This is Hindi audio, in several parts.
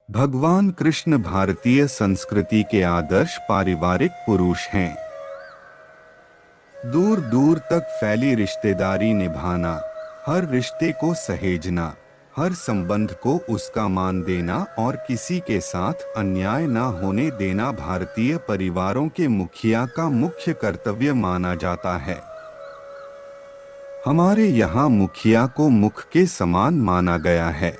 भगवान कृष्ण भारतीय संस्कृति के आदर्श पारिवारिक पुरुष हैं। दूर दूर तक फैली रिश्तेदारी निभाना, हर रिश्ते को सहेजना, हर संबंध को उसका मान देना और किसी के साथ अन्याय न होने देना भारतीय परिवारों के मुखिया का मुख्य कर्तव्य माना जाता है। हमारे यहाँ मुखिया को मुख के समान माना गया है,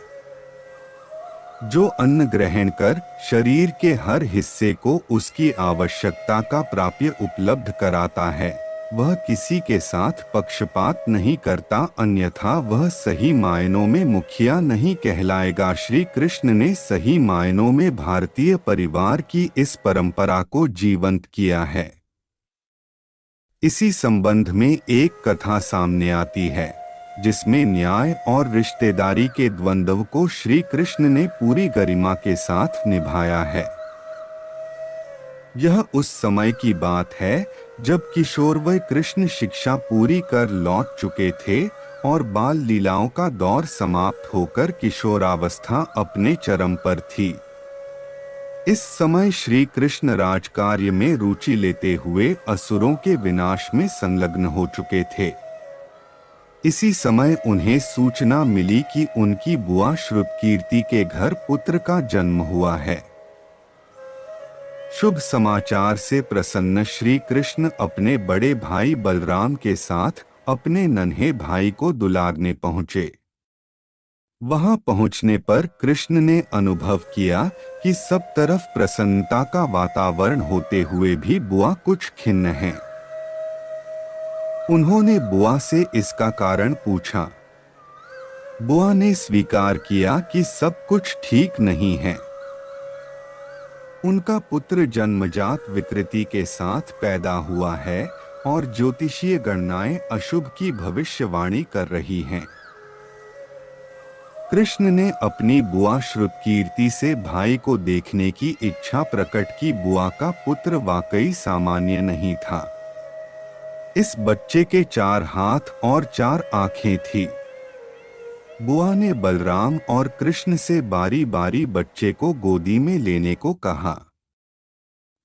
जो अन्न ग्रहण कर शरीर के हर हिस्से को उसकी आवश्यकता का प्राप्य उपलब्ध कराता है। वह किसी के साथ पक्षपात नहीं करता, अन्यथा वह सही मायनों में मुखिया नहीं कहलाएगा। श्री कृष्ण ने सही मायनों में भारतीय परिवार की इस परंपरा को जीवंत किया है। इसी संबंध में एक कथा सामने आती है, जिसमें न्याय और रिश्तेदारी के द्वंद्व को श्री कृष्ण ने पूरी गरिमा के साथ निभाया है। यह उस समय की बात है जब किशोरवय कृष्ण शिक्षा पूरी कर लौट चुके थे और बाल लीलाओं का दौर समाप्त होकर किशोरावस्था अपने चरम पर थी। इस समय श्री कृष्ण राजकार्य में रुचि लेते हुए असुरों के विनाश में संलग्न हो चुके थे। इसी समय उन्हें सूचना मिली कि उनकी बुआ श्रुतकीर्ति के घर पुत्र का जन्म हुआ है। शुभ समाचार से प्रसन्न श्री कृष्ण अपने बड़े भाई बलराम के साथ अपने नन्हे भाई को दुलारने पहुंचे। वहां पहुंचने पर कृष्ण ने अनुभव किया कि सब तरफ प्रसन्नता का वातावरण होते हुए भी बुआ कुछ खिन्न है। उन्होंने बुआ से इसका कारण पूछा। बुआ ने स्वीकार किया कि सब कुछ ठीक नहीं है। उनका पुत्र जन्मजात विकृति के साथ पैदा हुआ है और ज्योतिषीय गणनाएं अशुभ की भविष्यवाणी कर रही हैं। कृष्ण ने अपनी बुआ श्रुतकीर्ति से भाई को देखने की इच्छा प्रकट की। बुआ का पुत्र वाकई सामान्य नहीं था। इस बच्चे के 4 हाथ और 4 आंखें थी। बुआ ने बलराम और कृष्ण से बारी बारी बच्चे को गोदी में लेने को कहा।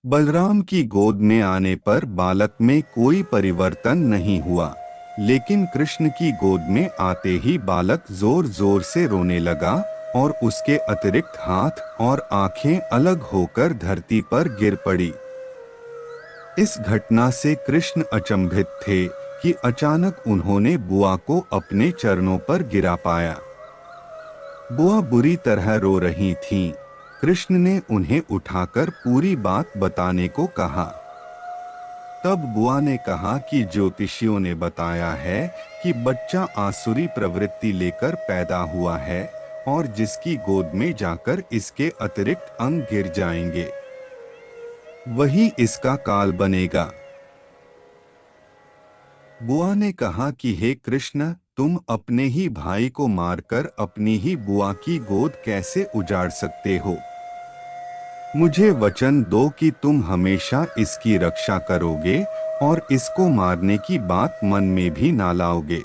बलराम की गोद में आने पर बालक में कोई परिवर्तन नहीं हुआ, लेकिन कृष्ण की गोद में आते ही बालक जोर जोर से रोने लगा और उसके अतिरिक्त हाथ और आंखें अलग होकर धरती पर गिर पड़ी। इस घटना से कृष्ण अचंभित थे कि अचानक उन्होंने बुआ को अपने चरणों पर गिरा पाया। बुआ बुरी तरह रो रही थीं। कृष्ण ने उन्हें उठाकर पूरी बात बताने को कहा। तब बुआ ने कहा कि ज्योतिषियों ने बताया है कि बच्चा आसुरी प्रवृत्ति लेकर पैदा हुआ है और जिसकी गोद में जाकर इसके अतिरिक्त अंग गिर जाएंगे, वही इसका काल बनेगा। बुआ ने कहा कि हे कृष्ण, तुम अपने ही भाई को मारकर अपनी ही बुआ की गोद कैसे उजाड़ सकते हो? मुझे वचन दो कि तुम हमेशा इसकी रक्षा करोगे और इसको मारने की बात मन में भी ना लाओगे।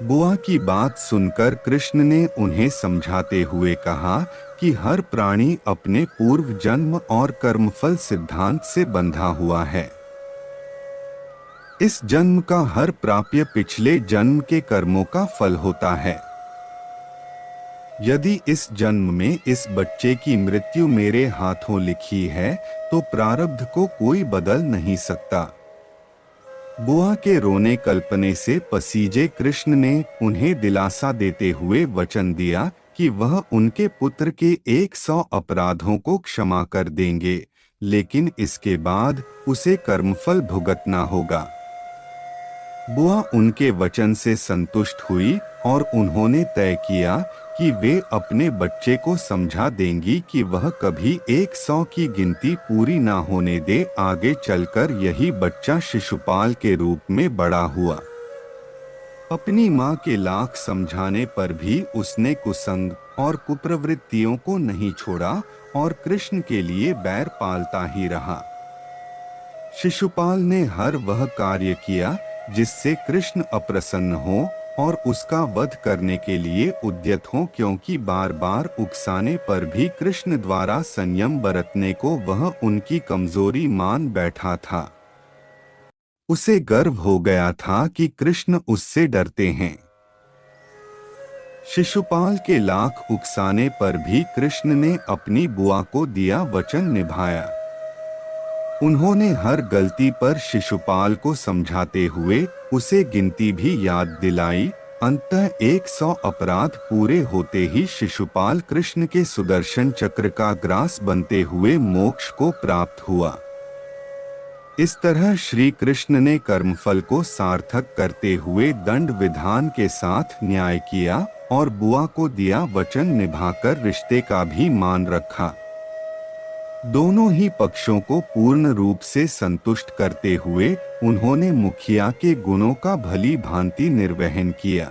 बुआ की बात सुनकर कृष्ण ने उन्हें समझाते हुए कहा कि हर प्राणी अपने पूर्व जन्म और कर्मफल सिद्धांत से बंधा हुआ है। इस जन्म का हर प्राप्य पिछले जन्म के कर्मों का फल होता है। यदि इस जन्म में इस बच्चे की मृत्यु मेरे हाथों लिखी है तो प्रारब्ध को कोई बदल नहीं सकता। बुआ के रोने कल्पने से पसीजे कृष्ण ने उन्हें दिलासा देते हुए वचन दिया कि वह उनके पुत्र के 100 अपराधों को क्षमा कर देंगे, लेकिन इसके बाद उसे कर्मफल भुगतना होगा। बुआ उनके वचन से संतुष्ट हुई और उन्होंने तय किया कि वे अपने बच्चे को समझा देंगी कि वह कभी 100 की गिनती पूरी ना होने दे। आगे चलकर यही बच्चा शिशुपाल के रूप में बड़ा हुआ। अपनी माँ के लाख समझाने पर भी उसने कुसंग और कुप्रवृत्तियों को नहीं छोड़ा और कृष्ण के लिए बैर पालता ही रहा। शिशुपाल ने हर वह कार्य किया जिससे कृष्ण अप्रसन्न हो और उसका वध करने के लिए उद्यत हों, क्योंकि बार बार उकसाने पर भी कृष्ण द्वारा संयम बरतने को वह उनकी कमजोरी मान बैठा था। उसे गर्व हो गया था कि कृष्ण उससे डरते हैं। शिशुपाल के लाख उकसाने पर भी कृष्ण ने अपनी बुआ को दिया वचन निभाया। उन्होंने हर गलती पर शिशुपाल को समझाते हुए उसे गिनती भी याद दिलाई। अंततः 100 अपराध पूरे होते ही शिशुपाल कृष्ण के सुदर्शन चक्र का ग्रास बनते हुए मोक्ष को प्राप्त हुआ। इस तरह श्री कृष्ण ने कर्मफल को सार्थक करते हुए दंड विधान के साथ न्याय किया और बुआ को दिया वचन निभाकर रिश्ते का भी मान रखा। दोनों ही पक्षों को पूर्ण रूप से संतुष्ट करते हुए उन्होंने मुखिया के गुणों का भली भांति निर्वहन किया।